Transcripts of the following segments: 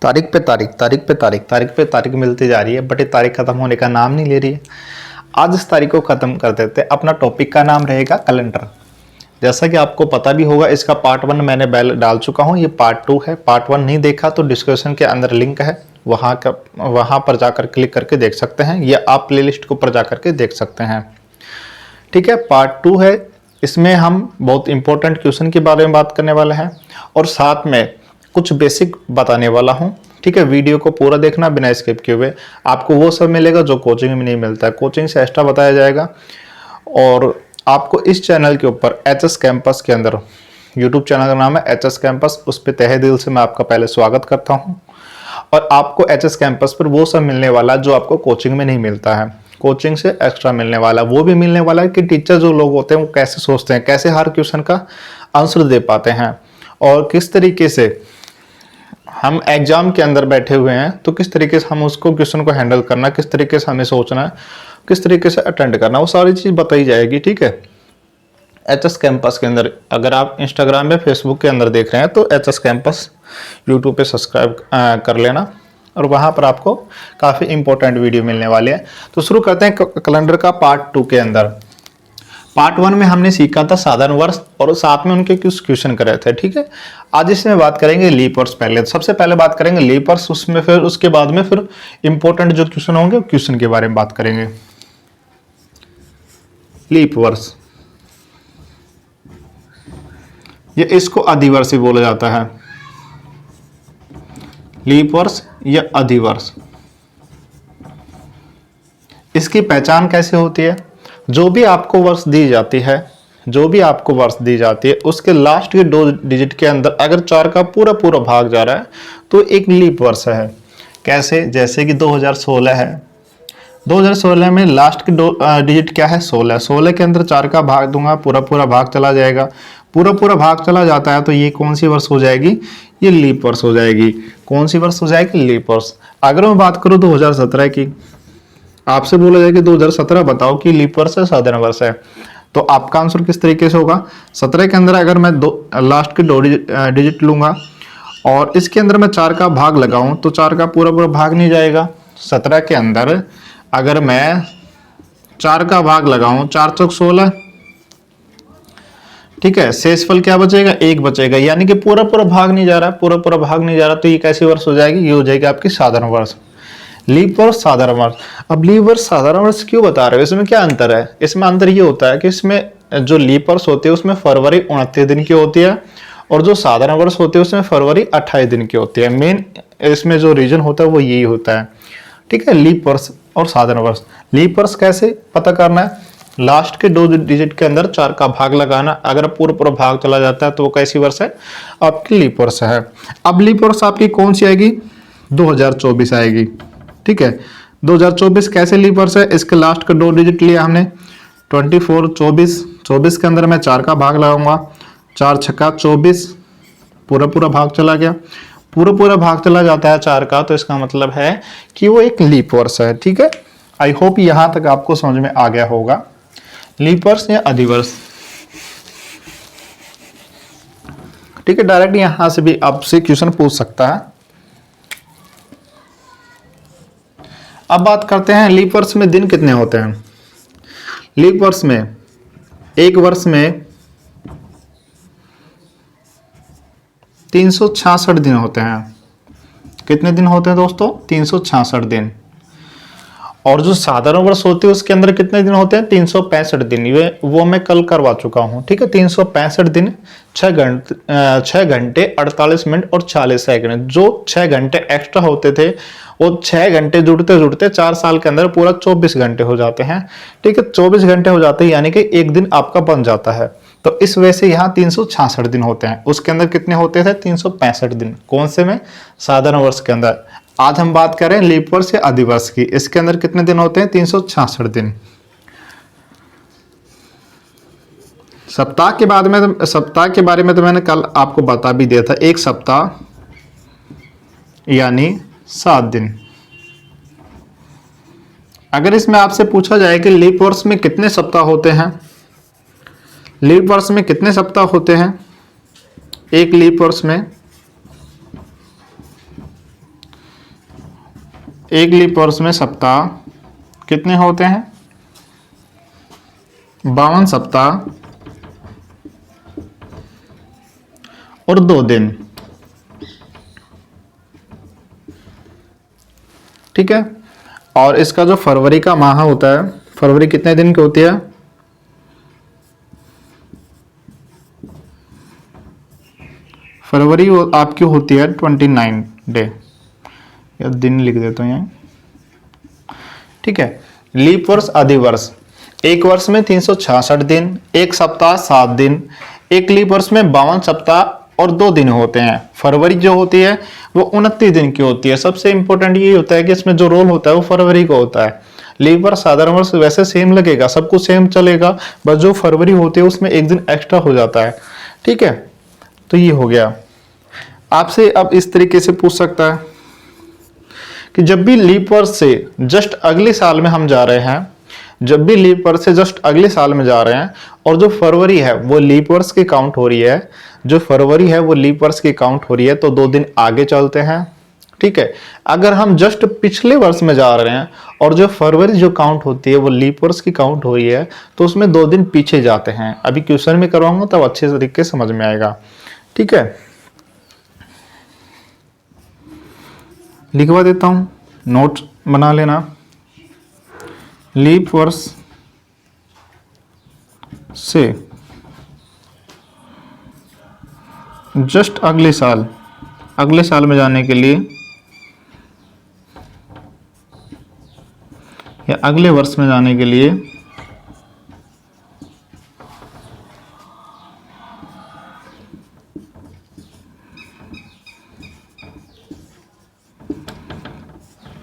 तारीख पे तारीख, तारीख पे तारीख, तारीख पे तारीख मिलती जा रही है, बट ये तारीख खत्म होने का नाम नहीं ले रही है। आज इस तारीख को खत्म कर देते हैं। अपना टॉपिक का नाम रहेगा कैलेंडर। जैसा कि आपको पता भी होगा, इसका पार्ट 1 मैंने डाल चुका हूँ, ये पार्ट 2 है। पार्ट 1 नहीं देखा तो डिस्क्रिप्शन के अंदर लिंक है, वहाँ पर जाकर क्लिक करके देख सकते हैं, या आप प्लेलिस्ट के ऊपर जाकर के देख सकते हैं। ठीक है, पार्ट 2 है। इसमें हम बहुत इंपॉर्टेंट क्वेश्चन के बारे में बात करने वाले हैं और साथ में कुछ बेसिक बताने वाला हूँ। ठीक है, वीडियो को पूरा देखना बिना स्किप किए हुए। आपको वो सब मिलेगा जो कोचिंग में नहीं मिलता है, कोचिंग से एक्स्ट्रा बताया जाएगा। और आपको इस चैनल के ऊपर एचएस कैंपस के अंदर, यूट्यूब चैनल का नाम है एचएस कैंपस, उस पर तहे दिल से मैं आपका पहले स्वागत करता हूँ। और आपको एचएस कैंपस पर वो सब मिलने वाला जो आपको कोचिंग में नहीं मिलता है, कोचिंग से एक्स्ट्रा मिलने वाला। वो भी मिलने वाला है कि टीचर जो लोग होते हैं वो कैसे सोचते हैं, कैसे हर क्वेश्चन का आंसर दे पाते हैं, और किस तरीके से हम एग्जाम के अंदर बैठे हुए हैं तो किस तरीके से हम उसको क्वेश्चन को हैंडल करना, किस तरीके से हमें सोचना है, किस तरीके से अटेंड करना, वो सारी चीज़ बताई जाएगी। ठीक है, एचएस कैंपस के अंदर अगर आप इंस्टाग्राम या फेसबुक के अंदर देख रहे हैं तो एचएस कैंपस यूट्यूब पे सब्सक्राइब कर लेना, और वहाँ पर आपको काफ़ी इंपॉर्टेंट वीडियो मिलने वाले हैं। तो शुरू करते हैं कैलेंडर का पार्ट 2 के अंदर। पार्ट 1 में हमने सीखा था साधारण वर्ष और साथ में उनके कुछ क्वेश्चन करे थे। ठीक है, आज इसमें बात करेंगे लीप वर्ष। पहले सबसे पहले बात करेंगे लीप वर्ष, उसमें फिर उसके बाद में फिर इंपॉर्टेंट जो क्वेश्चन होंगे क्वेश्चन के बारे में बात करेंगे। लीप वर्ष, ये इसको अधिवर्ष भी बोला जाता है। लीप वर्ष या अधिवर्ष, इसकी पहचान कैसे होती है? जो भी आपको वर्ष दी जाती है, जो भी आपको वर्ष दी जाती है, उसके लास्ट के 2 डिजिट के अंदर अगर 4 का पूरा पूरा भाग जा रहा है तो एक लीप वर्ष है। कैसे? जैसे कि 2016 है, 2016 में लास्ट के 2 डिजिट क्या है? 16। 16 के अंदर 4 का भाग दूंगा, पूरा पूरा भाग चला जाएगा। पूरा पूरा भाग चला जाता है तो ये कौन सी वर्ष हो जाएगी? ये लीप वर्ष हो जाएगी। कौन सी वर्ष हो जाएगी? लीप वर्ष। अगर मैं बात करूँ 2017 की, आपसे बोला जाए कि 2017 बताओ कि लीप वर्ष है साधारण वर्ष है, तो आपका आंसर किस तरीके से होगा? 17 के अंदर अगर मैं लास्ट के 2 डिजिट लूंगा और इसके अंदर मैं 4 का भाग लगाऊं तो 4 का पूरा पूरा भाग नहीं जाएगा। 17 के अंदर अगर मैं 4 का भाग लगाऊं, 4 चौक 16, ठीक है, शेषफल क्या बचेगा? 1 बचेगा, यानी कि पूरा पूरा भाग नहीं जा रहा, पूरा पूरा भाग नहीं जा रहा, तो ये कैसी वर्ष हो जाएगी? ये हो जाएगी आपकी साधारण वर्ष। लीप वर्ष, साधारण वर्ष। अब लीप वर्ष साधारण वर्ष क्यों बता रहे हो? इसमें क्या अंतर है? इसमें अंतर ये होता है कि इसमें जो लीप वर्ष होती है उसमें फरवरी 29 दिन की होती है, और जो साधारण वर्ष होती है उसमें फरवरी 28 दिन की होती है। मेन इसमें जो रीजन होता है वो यही होता है। ठीक है, लीप वर्ष और साधारण वर्ष। लीप वर्ष कैसे पता करना है? लास्ट के 2 डिजिट के अंदर 4 का भाग लगाना, अगर पूरा पूरा भाग चला जाता है तो वो कैसी वर्ष है? आपकी लीप वर्ष है। अब लीप वर्ष आपकी कौन सी आएगी? 2024 आएगी। ठीक है, 2024 कैसे लीप वर्ष है? इसके लास्ट का 2 डिजिट लिया हमने, 24, 24। 24 के अंदर मैं 4 का भाग लगाऊंगा, 4 छक्का 24, पूरा पूरा भाग चला गया। पूरा पूरा भाग चला जाता है 4 का, तो इसका मतलब है कि वो एक लीप वर्ष है। ठीक है, आई होप यहां तक आपको समझ में आ गया होगा। लीप वर्ष या अधिवर्ष। ठीक है, डायरेक्ट यहां से भी आपसे क्वेश्चन पूछ सकता है। अब बात करते हैं लीप वर्ष में दिन कितने होते हैं। लीप वर्ष में एक वर्ष में 366 दिन होते हैं। कितने दिन होते हैं दोस्तों? 366 दिन। और जो साधारण वर्ष होती है उसके अंदर कितने दिन होते हैं? 365 दिन। वो मैं कल करवा चुका हूं। ठीक है, 365 दिन, 6 घंटे 48 मिनट और 40 सेकंड। जो 6 घंटे एक्स्ट्रा होते थे वो 6 घंटे जुड़ते जुड़ते 4 साल के अंदर पूरा 24 घंटे हो जाते हैं। ठीक है, 24 घंटे हो जाते हैं, यानी कि एक दिन आपका बन जाता है। तो इस वजह से यहाँ 366 दिन होते हैं। उसके अंदर कितने होते थे? 365 दिन। कौन से में? साधारण वर्ष के अंदर। आज हम बात करें लीप वर्ष या अधिवर्ष की। इसके अंदर कितने दिन होते हैं? 366 दिन। सप्ताह के बारे में तो मैंने कल आपको बता भी दिया था। एक सप्ताह यानी 7 दिन। अगर इसमें आपसे पूछा जाए कि लीप वर्ष में कितने सप्ताह होते हैं, लीप वर्ष में कितने सप्ताह होते हैं? एक लीप वर्ष में एक लीप वर्ष में सप्ताह कितने होते हैं? 52 सप्ताह और 2 दिन। ठीक है। और इसका जो फरवरी का माह होता है, फरवरी कितने दिन की होती है? फरवरी आपकी होती है 29 डे, या दिन लिख देता हूं यहाँ। ठीक है। लीप वर्ष, आदि वर्ष, एक वर्ष में 366 दिन, एक सप्ताह 7 दिन, एक लीप वर्ष में 52 सप्ताह और 2 दिन होते हैं। फरवरी जो होती है वो 29 दिन की होती है। सबसे इंपॉर्टेंट ये होता है कि इसमें जो रोल होता है वो फरवरी को होता है। लीप वर्ष, साधारण वर्ष वैसे सेम लगेगा, सब कुछ सेम चलेगा, बस जो फरवरी होती है उसमें एक दिन एक्स्ट्रा हो जाता है। ठीक है, तो ये हो गया। आपसे अब इस तरीके से पूछ सकता है कि जब भी लीप वर्ष से जस्ट अगले साल में हम जा रहे हैं, जब भी लीप वर्ष से जस्ट अगले साल में जा रहे हैं और जो फरवरी है वो लीप वर्ष की काउंट हो रही है, जो फरवरी है वो लीप वर्ष की काउंट हो रही है, तो 2 दिन आगे चलते हैं। ठीक है। अगर हम जस्ट पिछले वर्ष में जा रहे हैं और जो फरवरी जो काउंट होती है वो लीप वर्ष की काउंट हो रही है, तो उसमें 2 दिन पीछे जाते हैं। अभी क्वेश्चन में करवाऊंगा तब अच्छे तरीके से समझ में आएगा। ठीक है, लिखवा देता हूं, नोट बना लेना। लीप वर्ष से जस्ट अगले साल में जाने के लिए या अगले वर्ष में जाने के लिए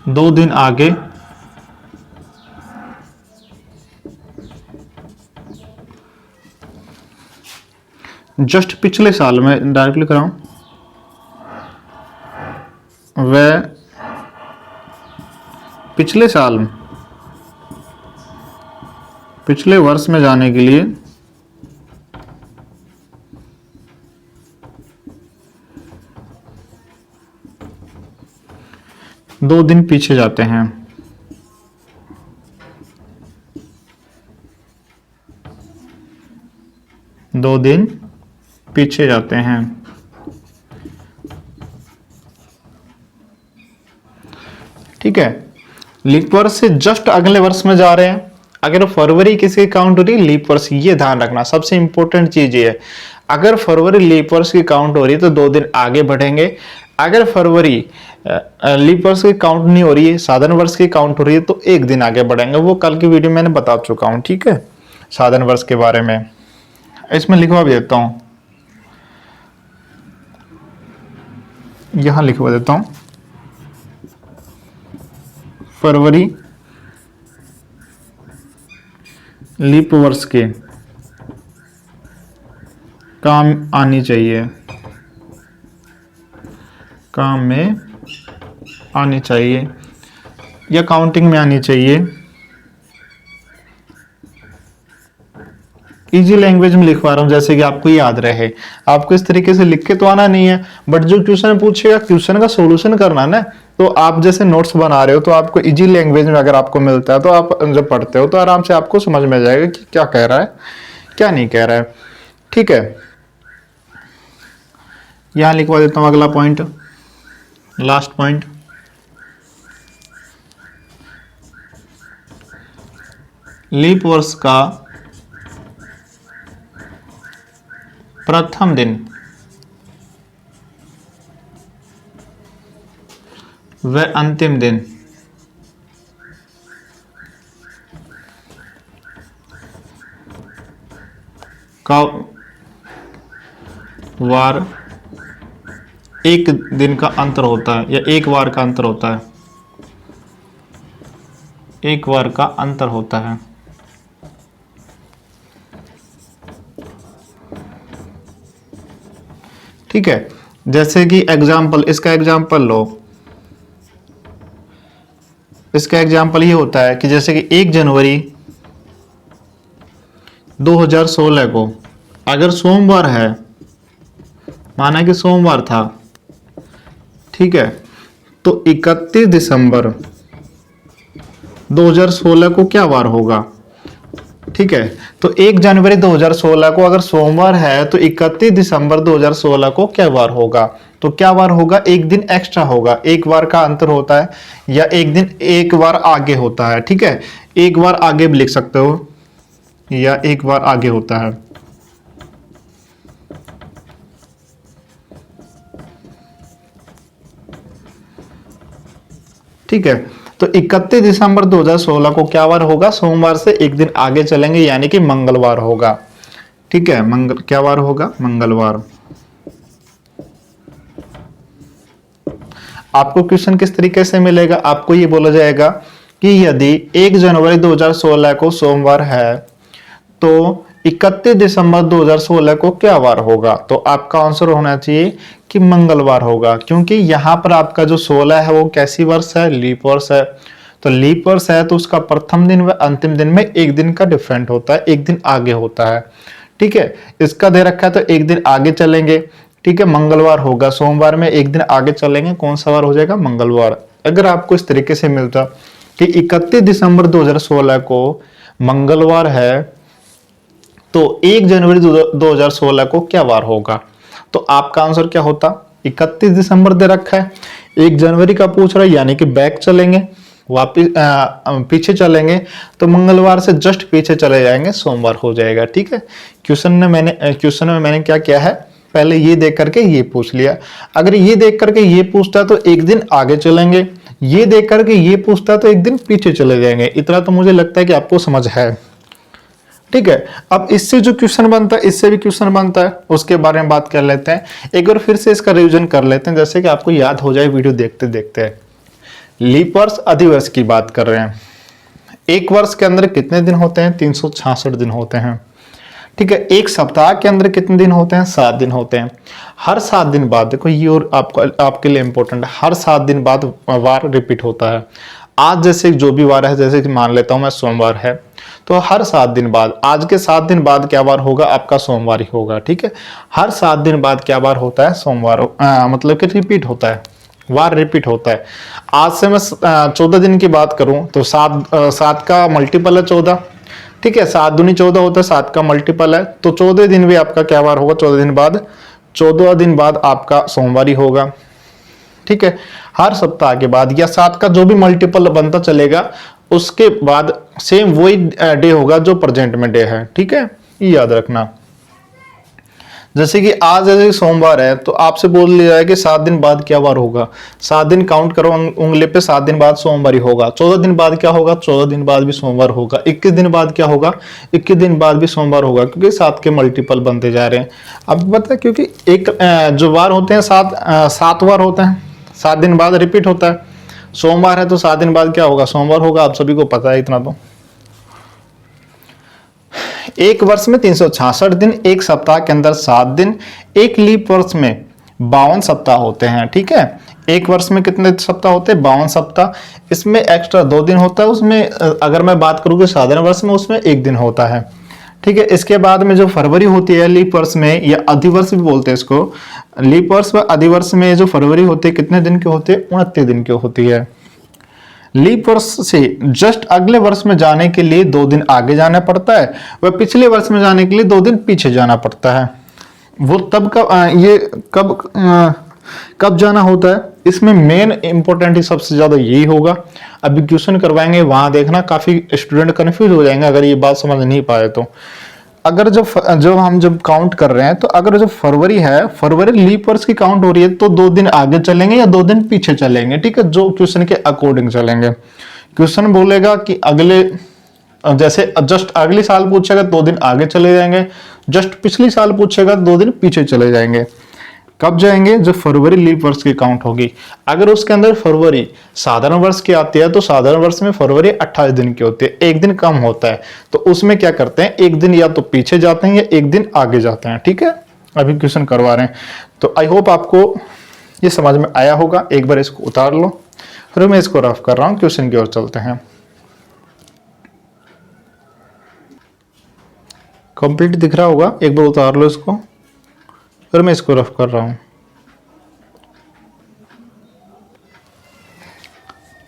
दो दिन आगे जस्ट पिछले साल में डायरेक्टली कराऊं, वह पिछले साल में, पिछले वर्ष में जाने के लिए दो दिन पीछे जाते हैं। दो दिन पीछे जाते हैं। ठीक है। लीप वर्ष से जस्ट अगले वर्ष में जा रहे हैं। अगर फरवरी किसकी काउंट हो रही है, लीप वर्ष, ये ध्यान रखना, सबसे इंपॉर्टेंट चीज ये है। अगर फरवरी लीप वर्ष की काउंट हो रही है तो 2 दिन आगे बढ़ेंगे। अगर फरवरी लीप वर्ष की काउंट नहीं हो रही है, साधारण वर्ष की काउंट हो रही है, तो 1 दिन आगे बढ़ेंगे। वो कल की वीडियो मैंने बता चुका हूं। ठीक है, साधारण वर्ष के बारे में इसमें लिखवा भी देता हूं, यहां लिखवा देता हूं। फरवरी लीप वर्ष के काम आनी चाहिए, काम में आनी चाहिए या काउंटिंग में आनी चाहिए। इजी लैंग्वेज में लिखवा रहा हूं जैसे कि आपको याद रहे। आपको इस तरीके से लिख के तो आना नहीं है, बट जो क्वेश्चन पूछेगा क्वेश्चन का सॉल्यूशन करना ना। तो आप जैसे नोट्स बना रहे हो तो आपको इजी लैंग्वेज में अगर आपको मिलता है तो आप जब पढ़ते हो तो आराम से आपको समझ में आ जाएगा कि क्या कह रहा है क्या नहीं कह रहा है। ठीक है, यहां लिखवा देता हूं अगला पॉइंट, लास्ट पॉइंट। लीप वर्ष का प्रथम दिन व अंतिम दिन का वार एक दिन का अंतर होता है या एक वार का अंतर होता है, एक वार का अंतर होता है। ठीक है, जैसे कि एग्जाम्पल, इसका एग्जाम्पल लो। इसका एग्जाम्पल ये होता है कि जैसे कि 1 जनवरी 2016 को अगर सोमवार है, माना कि सोमवार था, ठीक है, तो 31 दिसंबर 2016 को क्या वार होगा? ठीक है, तो 1 जनवरी 2016 को अगर सोमवार है तो 31 दिसंबर 2016 को क्या वार होगा? तो क्या वार होगा? एक दिन एक्स्ट्रा होगा, एक बार का अंतर होता है या एक दिन एक बार आगे होता है। ठीक है, एक बार आगे भी लिख सकते हो या एक बार आगे होता है। ठीक है, तो 31 दिसंबर 2016 को क्या वार होगा? सोमवार से एक दिन आगे चलेंगे यानी कि मंगलवार होगा। ठीक है, क्या वार होगा? मंगलवार। आपको क्वेश्चन किस तरीके से मिलेगा? आपको ये बोला जाएगा कि यदि 1 जनवरी 2016 को सोमवार है तो 31 दिसंबर 2016 को क्या वार होगा? तो आपका आंसर होना चाहिए कि मंगलवार होगा, क्योंकि यहां पर आपका जो 16 है वो कैसी वर्ष है? लीप वर्ष है। तो लीप वर्ष है तो उसका प्रथम दिन व अंतिम दिन में एक दिन का डिफरेंट होता है, एक दिन आगे होता है। ठीक है, इसका दे रखा है तो एक दिन आगे चलेंगे। ठीक है, मंगलवार होगा, सोमवार में एक दिन आगे चलेंगे, कौन सा वार हो जाएगा? मंगलवार। अगर आपको इस तरीके से मिलता कि 31 दिसंबर 2016 को मंगलवार है तो 1 जनवरी 2016 को क्या वार होगा? तो आपका आंसर क्या होता? 31 दिसंबर दे रखा है, 1 जनवरी का पूछ रहा है यानी कि बैक चलेंगे, वापिस पीछे चलेंगे तो मंगलवार से जस्ट पीछे चले जाएंगे, सोमवार हो जाएगा। ठीक है, क्वेश्चन में मैंने क्या किया है, पहले ये देख करके ये पूछ लिया। अगर ये देख करके ये पूछता तो एक दिन आगे चलेंगे, ये देख करके ये पूछता तो एक दिन पीछे चले जाएंगे। इतना तो मुझे लगता है कि आपको समझ है। ठीक है, अब इससे जो क्वेश्चन बनता है इससे भी क्वेश्चन बनता है, उसके बारे में बात कर लेते हैं। एक बार फिर से इसका रिवीजन कर लेते हैं, जैसे कि आपको याद हो जाए वीडियो देखते देखते। लीप वर्ष, अधिवर्ष की बात कर रहे हैं। एक वर्ष के अंदर कितने दिन होते हैं? 366 दिन होते हैं। ठीक है, एक सप्ताह के अंदर कितने दिन होते हैं? 7 दिन होते हैं। हर 7 दिन बाद, देखो ये और आपके लिए इंपॉर्टेंट है, हर 7 दिन बाद वार रिपीट होता है। आज जैसे जो भी वार है, जैसे कि मान लेता हूं मैं सोमवार है, तो हर 7 दिन बाद, आज के 7 दिन बाद क्या वार होगा? आपका सोमवार ही होगा। ठीक है, हर 7 दिन बाद क्या वार होता है? सोमवार, मतलब कि रिपीट होता है, वार रिपीट होता है। आज से मैं 14 दिन की बात करूं तो 7 का मल्टीपल है 14। ठीक है, 7 दूनी 14 होता है, 7 का मल्टीपल है, तो 14 दिन भी आपका क्या वार होगा? 14 दिन बाद आपका सोमवार ही होगा। ठीक है, हर सप्ताह के बाद या 7 का जो भी मल्टीपल बनता चलेगा उसके बाद सेम वही डे होगा जो प्रेजेंट में डे है। ठीक है, ये याद रखना। जैसे कि आज जैसे सोमवार है तो आपसे बोल लिया है कि 7 दिन बाद क्या वार होगा? 7 दिन काउंट करो उंगली पे, 7 दिन बाद सोमवार ही होगा। 14 दिन बाद क्या होगा? 14 दिन बाद भी सोमवार होगा। 21 दिन बाद क्या होगा? 21 दिन बाद भी सोमवार होगा, क्योंकि 7 के मल्टीपल बनते जा रहे हैं। अब पता है, क्योंकि एक जो वार होते हैं 7 वार होते हैं, 7 दिन बाद रिपीट होता है। सोमवार है तो 7 दिन बाद क्या होगा? सोमवार होगा। आप सभी को पता है इतना तो। एक वर्ष में 366 दिन, एक सप्ताह के अंदर 7 दिन, एक लीप वर्ष में 52 सप्ताह होते हैं। ठीक है, एक वर्ष में कितने सप्ताह होते हैं? 52 सप्ताह। इसमें एक्स्ट्रा 2 दिन होता है, उसमें अगर मैं बात करूँ कि साधारण वर्ष में उसमें 1 दिन होता है। ठीक है, इसके बाद में जो फरवरी होती है लीप वर्ष में, या अधिवर्ष भी बोलते हैं इसको, लीप वर्ष व अधिवर्ष में जो फरवरी होती है कितने दिन की होती है? 29 दिन की होती है। लीप वर्ष से जस्ट अगले वर्ष में जाने के लिए 2 दिन आगे जाना पड़ता है, वह पिछले वर्ष में जाने के लिए 2 दिन पीछे जाना पड़ता है। वो तब कब जाना होता है? इसमें मेन इंपॉर्टेंट ही सबसे ज्यादा यही होगा। अभी क्वेश्चन करवाएंगे, वहां देखना, काफी स्टूडेंट कंफ्यूज हो जाएंगे अगर ये बात समझ नहीं पाए तो। अगर जब हम काउंट कर रहे हैं तो अगर जो फरवरी है, फरवरी लीप वर्ष की काउंट हो रही है तो 2 दिन आगे चलेंगे या 2 दिन पीछे चलेंगे। ठीक है, जो क्वेश्चन के अकॉर्डिंग चलेंगे। क्वेश्चन बोलेगा कि अगले, जैसे जस्ट अगले साल पूछेगा 2 दिन आगे चले जाएंगे, जस्ट पिछले साल पूछेगा 2 दिन पीछे चले जाएंगे। कब जाएंगे? जब फरवरी लीप वर्ष की काउंट होगी। अगर उसके अंदर फरवरी साधारण वर्ष की आती है तो साधारण वर्ष में फरवरी 28 दिन की होती है, 1 दिन कम होता है, तो उसमें क्या करते हैं? 1 दिन या तो पीछे जाते हैं या 1 दिन आगे जाते हैं। ठीक है, अभी क्वेश्चन करवा रहे हैं, तो आई होप आपको ये समझ में आया होगा। एक बार इसको उतार लो, फिर मैं इसको रफ कर रहा हूं, क्वेश्चन की ओर चलते हैं। कंप्लीट दिख रहा होगा, एक बार उतार लो इसको, फिर मैं इसको रफ कर रहा हूं।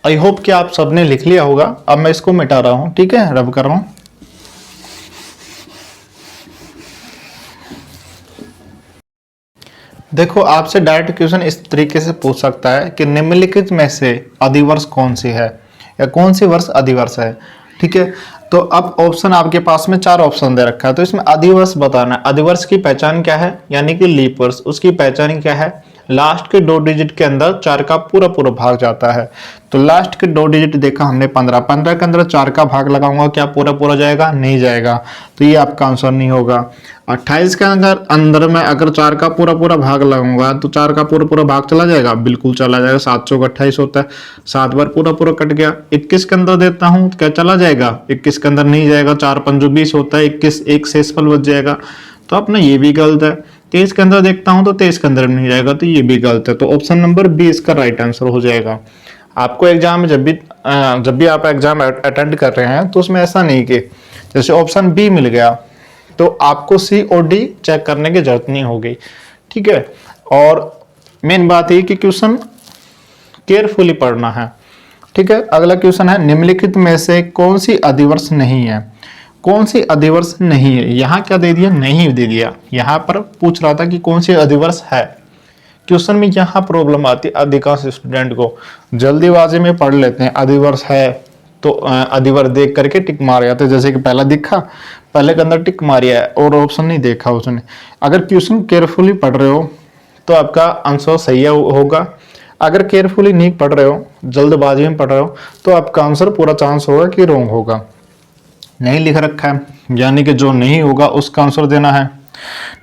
आई होप कि आप सबने लिख लिया होगा। अब मैं इसको मिटा रहा हूं, ठीक है, रब कर रहा हूं। देखो आपसे डायरेक्ट क्वेश्चन इस तरीके से पूछ सकता है कि निम्नलिखित में से अधिवर्ष कौन सी है या कौन सी वर्ष अधिवर्ष है, ठीक है। तो अब ऑप्शन आपके पास में 4 ऑप्शन दे रखा है, तो इसमें अधिवर्ष बताना है। अधिवर्ष की पहचान क्या है, यानी कि लीप वर्ष, उसकी पहचान क्या है, लास्ट के 2 डिजिट के अंदर 4 का पूरा पूरा भाग जाता है। तो लास्ट के 2 डिजिट देखा हमने 15, 15 के अंदर 4 का भाग लगाऊंगा, क्या पूरा पूरा जाएगा, नहीं जाएगा, तो ये आपका आंसर नहीं होगा। 28 के अंदर मैं अगर 4 का पूरा पूरा भाग लगाऊंगा तो 4 का पूरा पूरा भाग चला जाएगा, बिल्कुल चला जाएगा, 7 चौक 28 होता है, 7 बार पूरा पूरा कट गया। 21 के अंदर देता हूं क्या चला जाएगा, 21 के अंदर नहीं जाएगा, 4 पंजो 20 होता है, 21 एक शेषफल बच जाएगा, तो अपना ये भी गलत है। 23 के अंदर देखता हूं तो 23 के अंदर नहीं जाएगा, तो ये भी गलत है। तो ऑप्शन नंबर बी इसका राइट आंसर हो जाएगा। आपको एग्जाम में जब भी आप एग्जाम अटेंड कर रहे हैं तो उसमें ऐसा नहीं कि जैसे ऑप्शन बी मिल गया तो आपको सी और डी चेक करने की जरूरत नहीं होगी, ठीक है। और मेन बात ये कि क्वेश्चन केयरफुली पढ़ना है, ठीक है। अगला क्वेश्चन है निम्नलिखित में से कौन सी अधिवर्ष नहीं है, कौन सी अधिवर्ष नहीं है। यहां क्या दे दिया, नहीं दे दिया। यहां पर पूछ रहा था कि कौन सी अधिवर्ष है। क्वेश्चन में यहां प्रॉब्लम आती है, अधिकांश स्टूडेंट को जल्दीबाजी में पढ़ लेते हैं, अधिवर्ष है तो अधिवर्ष देख करके टिक मार जाते, जैसे कि पहला दिखा, पहले के अंदर टिक मारिया है और ऑप्शन नहीं देखा उसने। अगर क्वेश्चन केयरफुली पढ़ रहे हो तो आपका आंसर सही होगा। अगर केयरफुली नहीं पढ़ रहे हो, जल्दबाजी में पढ़ रहे हो, तो आपका आंसर पूरा चांस होगा कि रॉन्ग होगा। नहीं लिख रखा है, यानी कि जो नहीं होगा उसका आंसर देना है,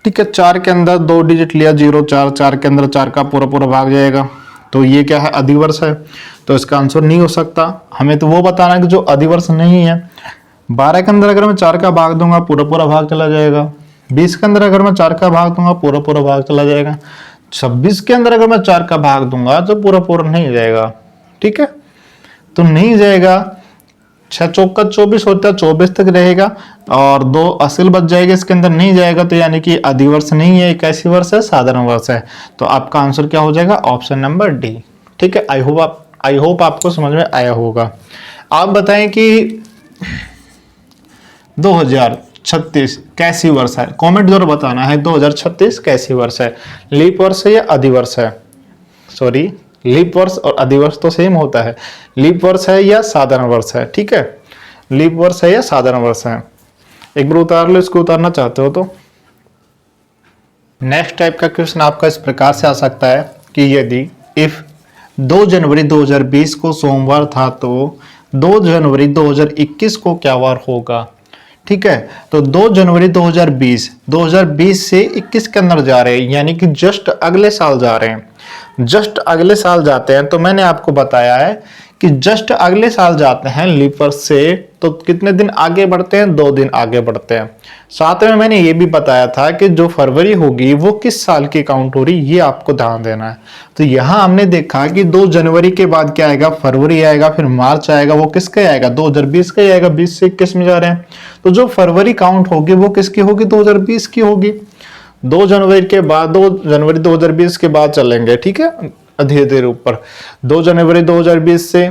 ठीक है। 4 के अंदर 2 डिजिट लिया, 0 4, 4 के अंदर 4 का पूरा पूरा भाग जाएगा, तो ये क्या है, अधिवर्ष है, तो इसका आंसर नहीं हो सकता। हमें तो वो बताना है कि जो अधिवर्ष नहीं है। 12 के अंदर अगर मैं 4 का भाग दूंगा पूरा पूरा भाग चला जाएगा। 20 के अंदर अगर मैं 4 का भाग दूंगा पूरा पूरा भाग चला जाएगा। 26 के अंदर अगर मैं 4 का भाग दूंगा तो पूरा पूरा नहीं जाएगा, ठीक है, तो नहीं जाएगा। 6 चौका 24 होता है, 24 तक रहेगा और 2 असल बच जाएगा, इसके अंदर नहीं जाएगा, तो यानी कि अधिवर्ष नहीं है, कैसी वर्ष है, साधारण वर्ष है। तो आपका आंसर क्या हो जाएगा, ऑप्शन नंबर डी, ठीक है। आई होप आपको समझ में आया होगा। आप बताएं कि 2036 कैसी वर्ष है, कमेंट जरूर बताना है। 2036 कैसी वर्ष है, लीप वर्ष है या अधिवर्ष है, सॉरी लीप वर्ष और अधिवर्ष तो सेम होता है, लीप वर्ष है या साधारण वर्ष है, ठीक है, लीप वर्ष है या साधारण वर्ष है। एक बार उतार लो, इसको उतारना चाहते हो तो। नेक्स्ट टाइप का क्वेश्चन आपका इस प्रकार से आ सकता है कि यदि इफ 2 जनवरी 2020 को सोमवार था तो 2 जनवरी 2021 को क्या वार होगा, ठीक है। तो 2 जनवरी 2020 से 21 के अंदर जा रहे हैं, यानी कि जस्ट अगले साल जा रहे हैं, जस्ट अगले साल जाते हैं। तो मैंने आपको बताया है कि जस्ट अगले साल जाते हैं लीप वर्ष से, तो कितने दिन आगे बढ़ते हैं, 2 दिन आगे बढ़ते हैं। साथ में मैंने ये भी बताया था कि जो फरवरी होगी वो किस साल की काउंट हो रही, ये आपको ध्यान देना है। तो यहां हमने देखा कि 2 जनवरी के बाद क्या आएगा, फरवरी आएगा, फिर मार्च आएगा, वो किसका आएगा, 2020 का ही आएगा, 20 से 21 में जा रहे हैं। तो जो फरवरी काउंट होगी वो किसकी होगी, 2020 की होगी। 2 जनवरी के बाद, 2 जनवरी 2020 के बाद चलेंगे, ठीक है, धीरे धीरे ऊपर। 2 जनवरी 2020 से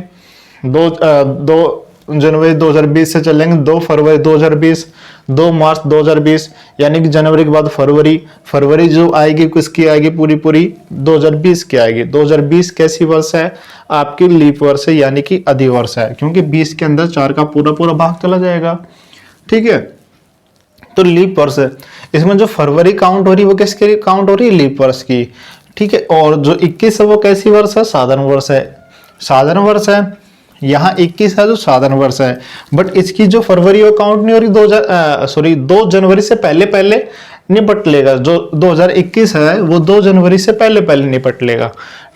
2 जनवरी 2020 से चलेंगे, 2 फरवरी 2020, 2 मार्च 2020, यानी कि जनवरी के बाद फरवरी जो आएगी किसकी आएगी, पूरी पूरी 2020 की आएगी। 2020 कैसी वर्ष है, आपकी लीप वर्ष है, यानी कि अधिवर्ष है, क्योंकि 20 के अंदर 4 का पूरा पूरा भाग चला जाएगा, ठीक है। तो लीप वर्ष है, इसमें जो फरवरी काउंट हो रही है वो किसके काउंट हो रही है, लीप वर्ष की, ठीक है। और जो 21 है वो कैसी वर्ष है, साधारण वर्ष है, साधारण वर्ष है। यहाँ 21 है जो साधारण वर्ष है, बट इसकी जो फरवरी वो काउंट नहीं हो रही, 2 जनवरी से पहले पहले निपट लेगा। जो 2021 है वो 2 जनवरी से पहले पहले निपट लेगा,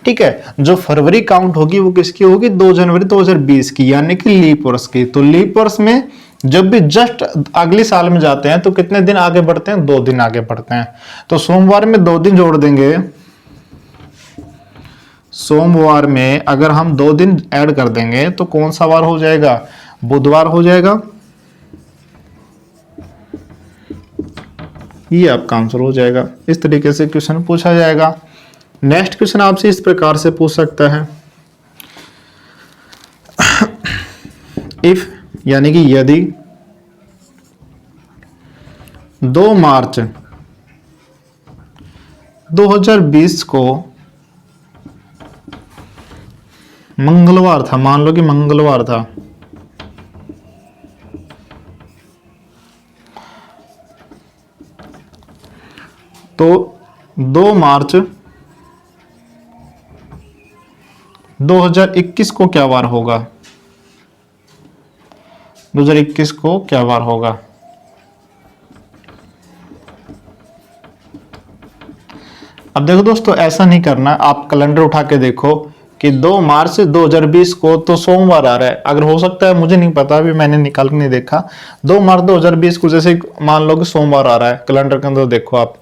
ठीक है। जो फरवरी काउंट होगी वो किसकी होगी, 2 जनवरी 2020 की, यानी कि लीप वर्ष की। तो लीप वर्ष में जब भी जस्ट अगले साल में जाते हैं तो कितने दिन आगे बढ़ते हैं, 2 दिन आगे बढ़ते हैं। तो सोमवार में 2 दिन जोड़ देंगे, सोमवार में अगर हम 2 दिन ऐड कर देंगे तो कौन सा वार हो जाएगा, बुधवार हो जाएगा, ये आपका आंसर हो जाएगा। इस तरीके से क्वेश्चन पूछा जाएगा। नेक्स्ट क्वेश्चन आपसे इस प्रकार से पूछ सकता है इफ यानी कि यदि 2 मार्च 2020 को मंगलवार था, मान लो कि मंगलवार था, तो 2 मार्च 2021 को क्या वार होगा? 2021 को क्या वार होगा? अब देखो दोस्तों, ऐसा नहीं करना, आप कैलेंडर उठा के देखो कि 2 मार्च 2020 को तो सोमवार आ रहा है। अगर हो सकता है, मुझे नहीं पता, अभी मैंने निकाल के नहीं देखा। 2 मार्च 2020 को जैसे मान लो कि सोमवार आ रहा है, कैलेंडर के अंदर देखो आप,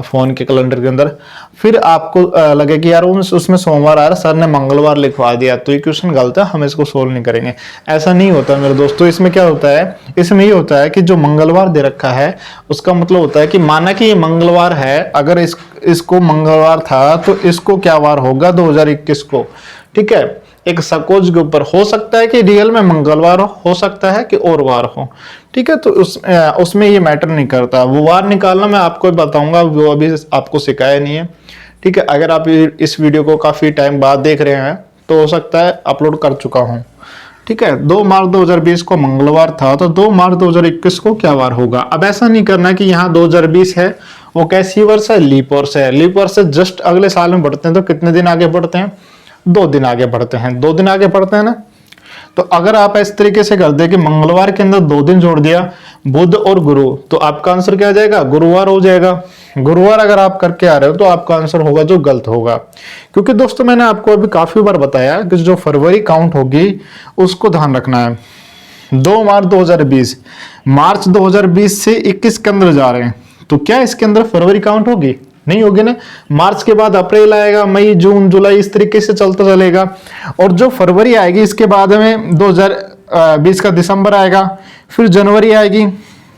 फोन के कैलेंडर के अंदर, फिर आपको लगे कि यार उसमें सोमवार आ रहा है, सर ने मंगलवार लिखवा दिया, तो ये क्वेश्चन गलत है, हम इसको सोल्व नहीं करेंगे। ऐसा नहीं होता मेरे दोस्तों। इसमें क्या होता है, इसमें ये होता है कि जो मंगलवार दे रखा है उसका मतलब होता है कि माना कि ये मंगलवार है, अगर इसको मंगलवार था तो इसको क्या वार होगा? 2021 को। ठीक है, एक सकोज के ऊपर हो सकता है कि रियल में मंगलवार हो सकता है कि और वार हो। ठीक है, तो उसमें ये मैटर नहीं करता। वो वार निकालना मैं आपको बताऊंगा, वो अभी आपको सिखाया नहीं है। ठीक है, अगर आप इस वीडियो को काफी टाइम बाद देख रहे हैं तो हो सकता है अपलोड कर चुका हूं। ठीक है, 2 मार्च 2020 को मंगलवार था, तो 2 मार्च 2021 को क्या वार होगा? अब ऐसा नहीं करना कि यहाँ 2020 है, वो कैसी वर्ष है? लीप वर्ष है। लीप वर्ष से जस्ट अगले साल में बढ़ते हैं, तो कितने दिन आगे बढ़ते हैं? 2 दिन आगे बढ़ते हैं। 2 दिन आगे बढ़ते हैं ना। तो अगर आप इस तरीके से कर दे कि मंगलवार के अंदर 2 दिन जोड़ दिया, बुध और गुरु, तो आपका आंसर क्या आ जाएगा? गुरुवार हो जाएगा। गुरुवार अगर आप करके आ रहे हो तो आपका आंसर होगा जो गलत होगा। क्योंकि दोस्तों मैंने आपको अभी काफी बार बताया कि जो फरवरी काउंट होगी उसको ध्यान रखना है। 2 मार्च 2020, मार्च 2020 से 21 के अंदर जा रहे हैं, तो क्या इसके अंदर फरवरी काउंट होगी? नहीं होगी ना। मार्च के बाद अप्रैल आएगा, मई, जून, जुलाई, इस तरीके से चलता चलेगा। और जो फरवरी आएगी इसके बाद में 2020 का दिसंबर आएगा, फिर जनवरी आएगी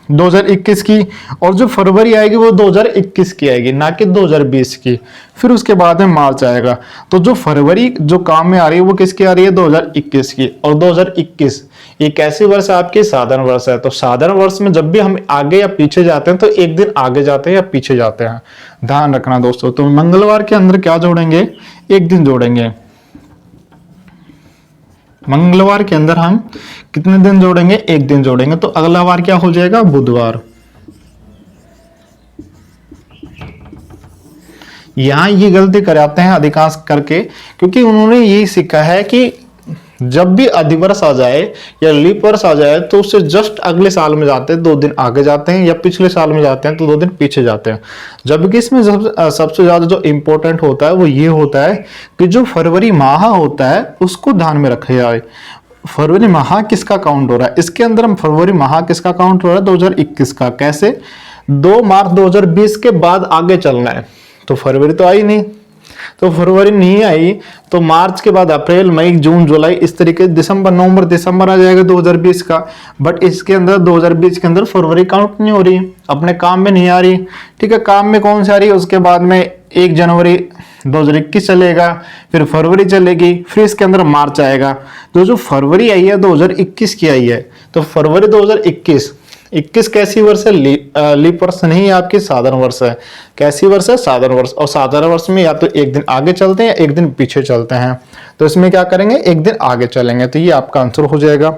2021 की, और जो फरवरी आएगी वो 2021 की आएगी, ना कि 2020 की। फिर उसके बाद में मार्च आएगा। तो जो फरवरी जो काम में आ रही है वो किसकी आ रही है? 2021 की। और 2021 ये कैसी वर्ष है आपकी? साधारण वर्ष है। तो साधारण वर्ष में जब भी हम आगे या पीछे जाते हैं तो एक दिन आगे जाते हैं या पीछे जाते हैं, ध्यान रखना दोस्तों। तो मंगलवार के अंदर क्या जोड़ेंगे? एक दिन जोड़ेंगे। मंगलवार के अंदर हम कितने दिन जोड़ेंगे? एक दिन जोड़ेंगे। तो अगला वार क्या हो जाएगा? बुधवार। यहां ये गलती कराते हैं अधिकांश करके, क्योंकि उन्होंने यही सीखा है कि जब भी अधिवर्ष आ जाए या लीप वर्ष आ जाए तो उससे जस्ट अगले साल में जाते हैं, 2 दिन आगे जाते हैं, या पिछले साल में जाते हैं तो 2 दिन पीछे जाते हैं। जबकि इसमें सबसे ज्यादा जो इंपॉर्टेंट होता है वो ये होता है कि जो फरवरी माह होता है उसको ध्यान में रखा जाए। फरवरी माह किसका काउंट हो रहा है? इसके अंदर हम फरवरी माह किसका काउंट हो रहा है? 2021 का। कैसे? 2 मार्च 2020 के बाद आगे चलना है। तो फरवरी तो आई नहीं, तो फरवरी नहीं आई तो मार्च के बाद अप्रैल, मई, जून, जुलाई, इस तरीके दिसंबर, नवंबर, दिसंबर आ जाएगा 2020 का। बट इसके अंदर 2020 के अंदर फरवरी काउंट नहीं हो रही, अपने काम में नहीं आ रही। ठीक है, काम में कौन सी आ रही है? उसके बाद में 1 जनवरी 2021 चलेगा, फिर फरवरी चलेगी, फिर इसके अंदर मार्च आएगा। तो जो फरवरी आई है 2021 की आई है, तो फरवरी 2021 कैसी वर्ष है? लीप वर्ष नहीं है आपकी, साधारण वर्ष है। कैसी वर्ष है? साधारण वर्ष। और साधारण वर्ष में या तो एक दिन आगे चलते हैं या एक दिन पीछे चलते हैं। तो इसमें क्या करेंगे? एक दिन आगे चलेंगे। तो ये आपका आंसर हो जाएगा।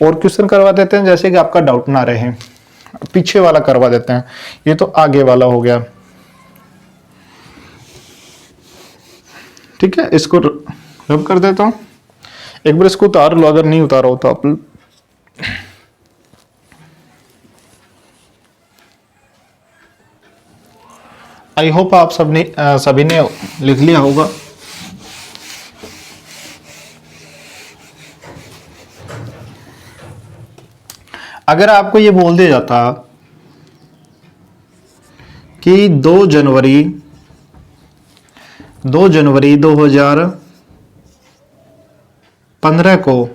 और क्वेश्चन करवा देते हैं जैसे कि आपका डाउट ना रहे, पीछे वाला करवा देते हैं। ये तो आगे वाला हो गया। ठीक है, इसको रब कर देता हूं। एक बार इसको उतार लो, अगर नहीं उतारा हो तो आप। आई होप आप सभी ने लिख लिया होगा। अगर आपको ये बोल दिया जाता कि 2 जनवरी 2015 को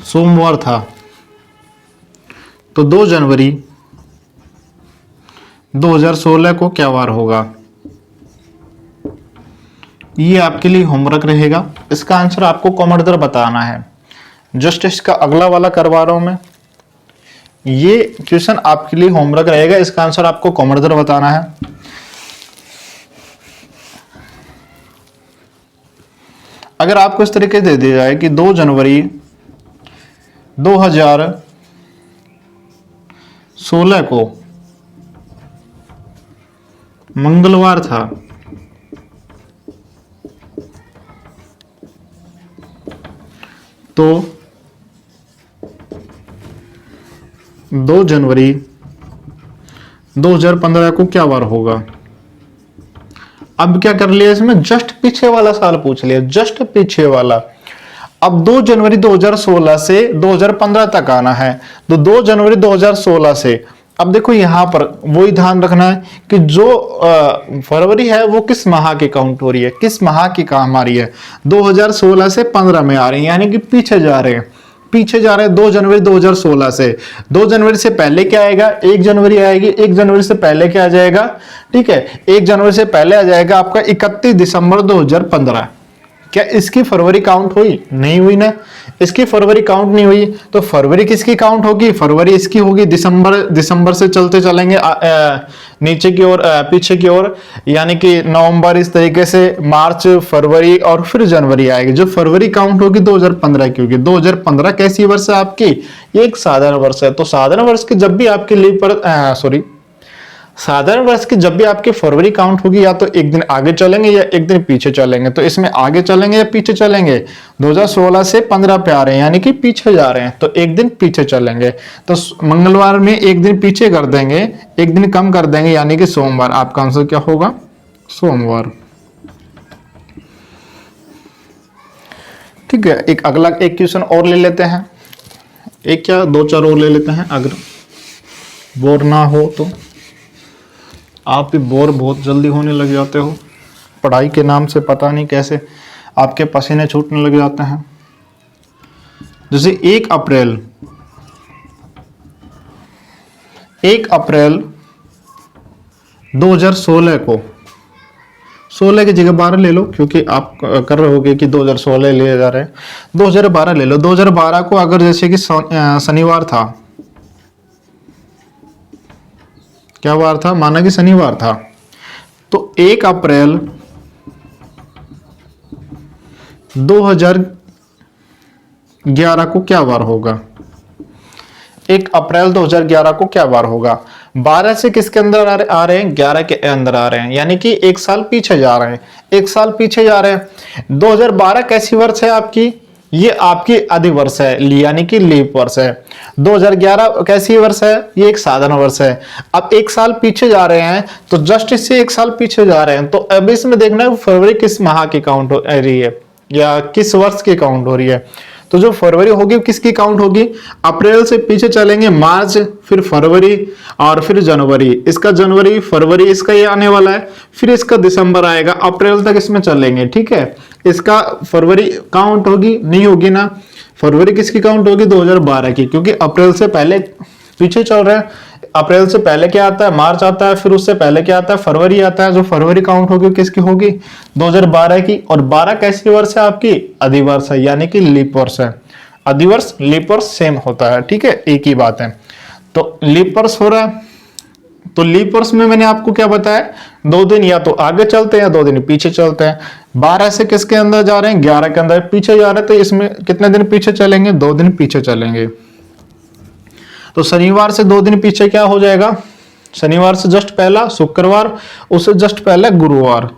सोमवार था, तो 2 जनवरी 2016 को क्या वार होगा? ये आपके लिए होमवर्क रहेगा। इसका आंसर आपको कॉमर्डर बताना है। जस्ट इसका अगला वाला करवा रहा हूं मैं। ये क्वेश्चन आपके लिए होमवर्क रहेगा, इसका आंसर आपको कॉमर्डर बताना है। अगर आपको इस तरीके से दे दिया जाए कि 2 जनवरी 2016 को मंगलवार था, तो 2 जनवरी 2015 को क्या वार होगा। अब क्या कर लिया इसमें, जस्ट पीछे वाला साल पूछ लिया, जस्ट पीछे वाला। अब 2 जनवरी 2016 से 2015 तक आना है, तो 2 जनवरी 2016 से, अब देखो यहां पर वही ध्यान रखना है कि जो फरवरी है वो किस माह की काउंट हो रही है, किस माह की काम आ रही है। 2016 से 15 में आ रही है, यानी कि पीछे जा रहे हैं, पीछे जा रहे हैं 2 जनवरी 2016 से। 2 जनवरी से पहले क्या आएगा, 1 जनवरी आएगी। 1 जनवरी से पहले क्या आ जाएगा, ठीक है, 1 जनवरी से पहले आ जाएगा आपका 31 दिसंबर 2015। क्या इसकी फरवरी काउंट हुई, नहीं हुई ना, इसकी फरवरी काउंट नहीं हुई, तो फरवरी किसकी काउंट होगी, फरवरी इसकी होगी। दिसंबर से चलते चलेंगे नीचे की ओर, पीछे की ओर, यानी कि नवंबर, इस तरीके से मार्च, फरवरी और फिर जनवरी आएगी। जो फरवरी काउंट होगी 2015 की होगी। 2015 कैसी वर्ष है आपकी, ये एक साधारण वर्ष है। तो साधारण वर्ष की जब भी आपकी लीप पर साधारण वर्ष की जब भी आपकी फरवरी काउंट होगी, या तो एक दिन आगे चलेंगे या एक दिन पीछे चलेंगे। तो इसमें आगे चलेंगे या पीछे चलेंगे, 2016 से 15 पे आ रहे हैं, यानी कि पीछे जा रहे हैं, तो एक दिन पीछे चलेंगे। तो मंगलवार में एक दिन पीछे कर देंगे, एक दिन कम कर देंगे, यानी कि सोमवार। आपका आंसर क्या होगा, सोमवार। ठीक है, एक अगला एक क्वेश्चन और ले लेते हैं, एक क्या 2-4 और ले लेते हैं, अगर बोर ना हो तो। आप भी बोर बहुत जल्दी होने लग जाते हो, पढ़ाई के नाम से पता नहीं कैसे आपके पसीने छूटने लग जाते हैं। जैसे 1 अप्रैल 2016 को, 16 की जगह 12 ले लो, क्योंकि आप कर रहे होगे कि 2016 ले जा रहे हैं, 2012 ले लो। 2012 को अगर जैसे कि शनिवार था, क्या वार था, माना कि शनिवार था, तो 1 अप्रैल 2011 को क्या वार होगा, 1 अप्रैल 2011 को क्या वार होगा। 12 से किसके अंदर आ रहे हैं, 11 के अंदर आ रहे हैं, यानी कि 1 साल पीछे जा रहे हैं, 1 साल पीछे जा रहे हैं। 2012 कैसी वर्ष है आपकी, ये आपकी अधिवर्ष है, यानी कि लीप वर्ष है। 2011 कैसी वर्ष है, ये एक साधारण वर्ष है। अब 1 साल पीछे जा रहे हैं, तो जस्ट इससे 1 साल पीछे जा रहे हैं, तो अब इसमें देखना है फरवरी किस माह की काउंट हो रही है या किस वर्ष की काउंट हो रही है। तो जो फरवरी होगी किसकी काउंट होगी, अप्रैल से पीछे चलेंगे, मार्च, फिर फरवरी और फिर जनवरी। इसका जनवरी, फरवरी इसका ये आने वाला है, फिर इसका दिसंबर आएगा, अप्रैल तक इसमें चलेंगे। ठीक है, इसका फरवरी काउंट होगी, नहीं होगी ना। फरवरी किसकी काउंट होगी, 2012 की, क्योंकि अप्रैल से पहले पीछे चल रहे हैं। अप्रैल से पहले क्या आता है, मार्च आता है, फिर उससे पहले क्या आता है, फरवरी आता है। जो फरवरी काउंट होगी किसकी होगी, 2012 की। और 12 कैसी वर्ष है आपकी, अधिवर्ष है, यानी कि लीप वर्ष है। अधिवर्ष लीप वर्ष सेम होता है, ठीक है, एक ही बात है। तो लीप वर्ष हो रहा है, तो लीप वर्ष में मैंने आपको क्या बताया, 2 दिन या तो आगे चलते हैं या 2 दिन पीछे चलते हैं। 12 से किसके अंदर जा रहे हैं, 11 के अंदर पीछे जा रहे हैं, तो इसमें कितने दिन पीछे चलेंगे, 2 दिन पीछे चलेंगे। तो शनिवार से 2 दिन पीछे क्या हो जाएगा, शनिवार से जस्ट पहला शुक्रवार, उससे जस्ट पहले गुरुवार।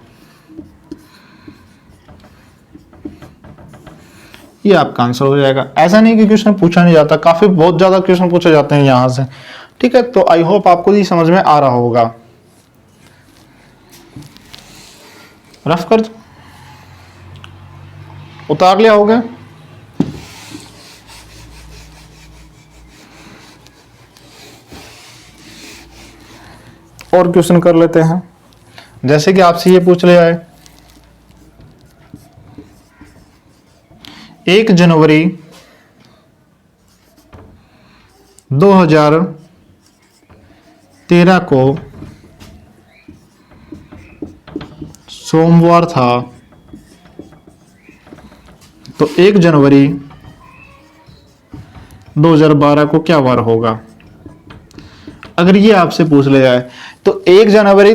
ये आपका आंसर हो जाएगा। ऐसा नहीं कि क्वेश्चन पूछा नहीं जाता, काफी बहुत ज्यादा क्वेश्चन पूछे जाते हैं यहां से। ठीक है, तो आई होप आपको ये समझ में आ रहा होगा। रफ कर उतार लिया होगा। और क्वेश्चन कर लेते हैं, जैसे कि आपसे ये पूछ लिया है, 1 जनवरी 2013 को सोमवार था, तो 1 जनवरी 2012 को क्या वार होगा? अगर ये आपसे पूछ लिया जाए तो 1 जनवरी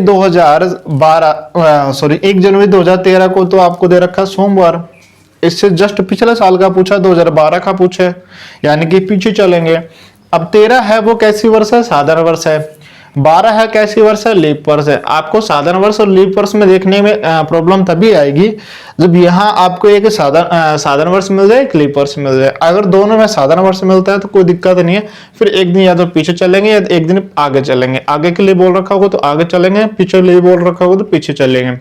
2013 को तो आपको दे रखा सोमवार। इससे जस्ट पिछले साल का पूछा, 2012 का पूछा है, यानी कि पीछे चलेंगे। अब 13 है वो कैसी वर्ष है? साधारण वर्ष है। 12 है कैसी वर्ष है? लीप वर्ष है। आपको साधारण वर्ष और लीप वर्ष में देखने में प्रॉब्लम तभी आएगी जब यहाँ आपको एक साधारण वर्ष मिल जाए, एक लीप वर्ष मिल जाए। अगर दोनों में साधारण वर्ष मिलता है तो कोई दिक्कत नहीं है, फिर एक दिन या तो पीछे चलेंगे या एक दिन आगे चलेंगे। आगे के लिए बोल रखा होगा तो आगे चलेंगे, पीछे लिए बोल रखा होगा तो पीछे चलेंगे।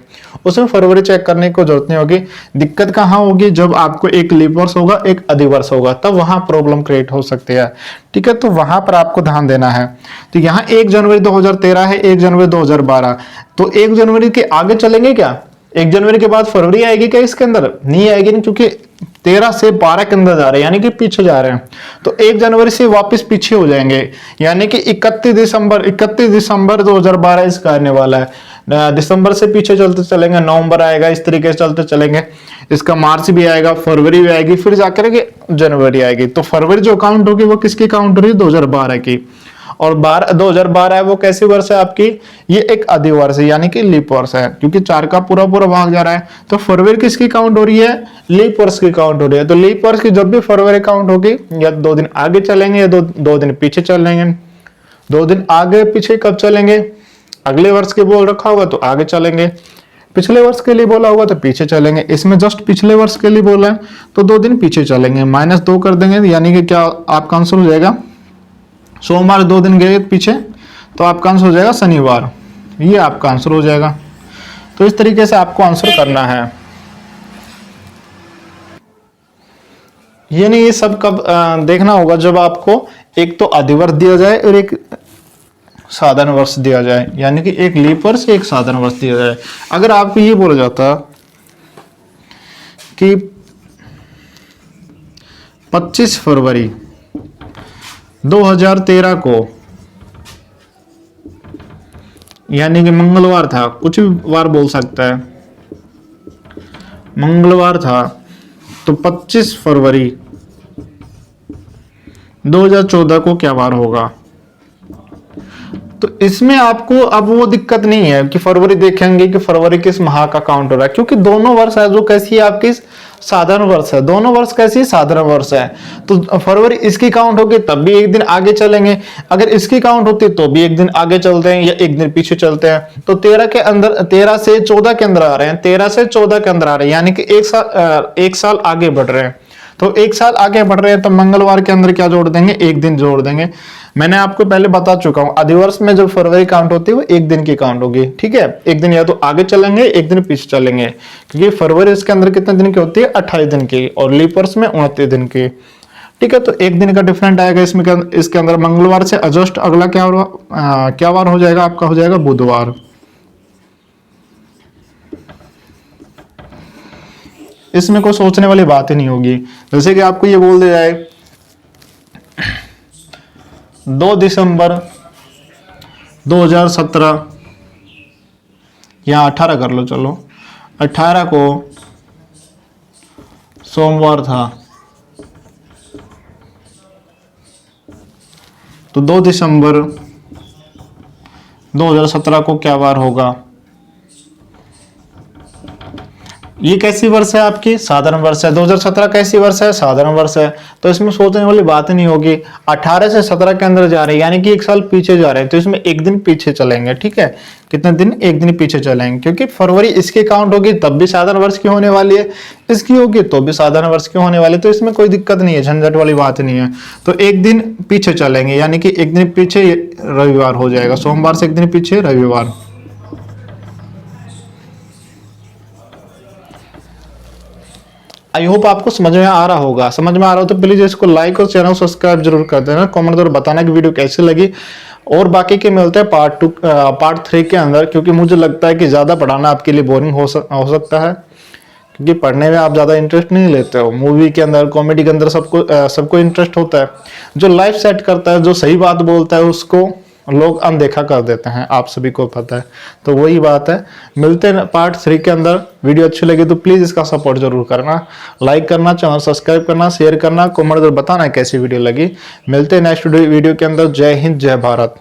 उसमें फरवरी चेक करने की जरूरत नहीं होगी। दिक्कत कहाँ होगी? जब आपको एक लीप वर्ष होगा, एक अधिवर्ष होगा, तब वहां प्रॉब्लम क्रिएट हो सकती है। ठीक है, तो वहां पर आपको ध्यान देना है। तो यहाँ 1 जनवरी 2013 है, 1 जनवरी 2012, तो 1 जनवरी के आगे चलेंगे क्या? 1 जनवरी के बाद फरवरी आएगी क्या? इसके अंदर नहीं आएगी, नहीं, क्योंकि 13 से 12 के अंदर जा रहे हैं, यानी कि पीछे जा रहे हैं। तो 1 जनवरी से वापस पीछे हो जाएंगे, यानी कि 31 दिसंबर 2012 इसका आने वाला है। दिसंबर से पीछे चलते चलेंगे, नवंबर आएगा, इस तरीके से चलते चलेंगे। इसका मार्च भी आएगा, फरवरी भी आएगी, फिर जाकर के जनवरी आएगी। तो फरवरी जो काउंट होगी वो किसकी काउंट हो रही है? 2012 की। और 2012 है वो कैसी वर्ष है आपकी? ये एक अधिवर्ष है, यानी कि लीप वर्ष है, क्योंकि 4 का पूरा भाग जा रहा है। तो फरवरी किसकी काउंट हो रही है? लीप वर्ष की काउंट हो रही है। तो लीप वर्ष की जब भी फरवरी काउंट होगी, या 2 दिन आगे चलेंगे या दो दिन पीछे चलेंगे। 2 दिन आगे पीछे कब चलेंगे? अगले वर्ष के बोल रखा होगा तो आगे चलेंगे, पिछले वर्ष के लिए बोला होगा तो पीछे चलेंगे। इसमें जस्ट पिछले वर्ष के लिए बोला है तो 2 दिन पीछे चलेंगे, -2 कर देंगे, यानी कि क्या आपका आंसर हो जाएगा? सोमवार 2 दिन गए पीछे तो आपका आंसर हो जाएगा शनिवार। ये आपका आंसर हो जाएगा। तो इस तरीके से आपको आंसर करना है। ये नहीं, ये सब कब देखना होगा? जब आपको एक तो अधिवर्ष दिया जाए और एक साधारण वर्ष दिया जाए, यानी कि एक लीप वर्ष, एक साधारण वर्ष दिया जाए। अगर आपको ये बोला जाता कि 25 फरवरी 2013 को, यानी कि मंगलवार था, कुछ भी वार बोल सकता है, मंगलवार था, तो 25 फरवरी 2014 को क्या वार होगा? तो इसमें आपको अब वो दिक्कत नहीं है कि फरवरी देखेंगे कि फरवरी किस माह का काउंट हो रहा है, क्योंकि दोनों वर्ष है जो कैसी है आपकी? साधारण वर्ष है। दोनों वर्ष कैसी? साधारण वर्ष है। तो फरवरी इसकी काउंट होगी तब भी एक दिन आगे चलेंगे, अगर इसकी काउंट होती तो भी एक दिन आगे चलते हैं या एक दिन पीछे चलते हैं। तो 13 के अंदर, 13 से 14 के अंदर आ रहे हैं, 13 से 14 के अंदर आ रहे हैं, यानी कि एक साल आगे बढ़ रहे हैं। तो एक साल आगे बढ़ रहे हैं तो मंगलवार के अंदर क्या जोड़ देंगे? एक दिन जोड़ देंगे। मैंने आपको पहले बता चुका हूं, अधिवर्ष में जब फरवरी काउंट होती है वो एक दिन की काउंट होगी। ठीक है, एक दिन या तो आगे चलेंगे, एक दिन पीछे चलेंगे, क्योंकि फरवरी इसके अंदर कितने दिन की होती है? 28 दिन की, और लीप वर्ष में 29 दिन की। ठीक है, तो एक दिन का डिफरेंट आएगा इसमें। इसके अंदर मंगलवार से एडजस्ट अगला क्या वार हो जाएगा? आपका हो जाएगा बुधवार। इसमें कोई सोचने वाली बात ही नहीं होगी। जैसे कि आपको ये बोल दिया जाए 2 दिसंबर 2017 या 18 कर लो, चलो 18 को सोमवार था, तो 2 दिसंबर 2017 को क्या वार होगा? ये कैसी वर्ष है आपकी? साधारण वर्ष है। 2017 कैसी वर्ष है? साधारण वर्ष है। तो इसमें सोचने वाली बात नहीं होगी। 18 से 17 के अंदर जा रहे हैं, यानी कि एक साल पीछे जा रहे हैं, तो इसमें एक दिन पीछे चलेंगे। ठीक है, कितने दिन? एक दिन पीछे चलेंगे, क्योंकि फरवरी इसकी काउंट होगी तब भी साधारण वर्ष की होने वाली है, इसकी होगी तो भी साधारण वर्ष की होने वाली है। तो इसमें कोई दिक्कत नहीं है, झंझट वाली बात नहीं है। तो एक दिन पीछे चलेंगे, यानी कि एक दिन पीछे रविवार हो जाएगा। सोमवार से एक दिन पीछे रविवार। आई होप आपको समझ में आ रहा होगा। समझ में आ रहा हो तो प्लीज इसको लाइक और चैनल सब्सक्राइब जरूर कर देना। कमेंट जरूर बताना कि वीडियो कैसी लगी, और बाकी के मिलते हैं पार्ट 3 के अंदर, क्योंकि मुझे लगता है कि ज्यादा पढ़ाना आपके लिए बोरिंग हो सकता है, क्योंकि पढ़ने में आप ज्यादा इंटरेस्ट नहीं लेते हो। मूवी के अंदर, कॉमेडी के अंदर सबको इंटरेस्ट होता है। जो लाइफ सेट करता है, जो सही बात बोलता है, उसको लोग अनदेखा कर देते हैं, आप सभी को पता है। तो वही बात है, मिलते हैं पार्ट 3 के अंदर। वीडियो अच्छी लगी तो प्लीज इसका सपोर्ट जरूर करना, लाइक करना, चैनल सब्सक्राइब करना, शेयर करना, कमेंट में बताना कैसी वीडियो लगी। मिलते हैं नेक्स्ट वीडियो के अंदर। जय हिंद, जय भारत।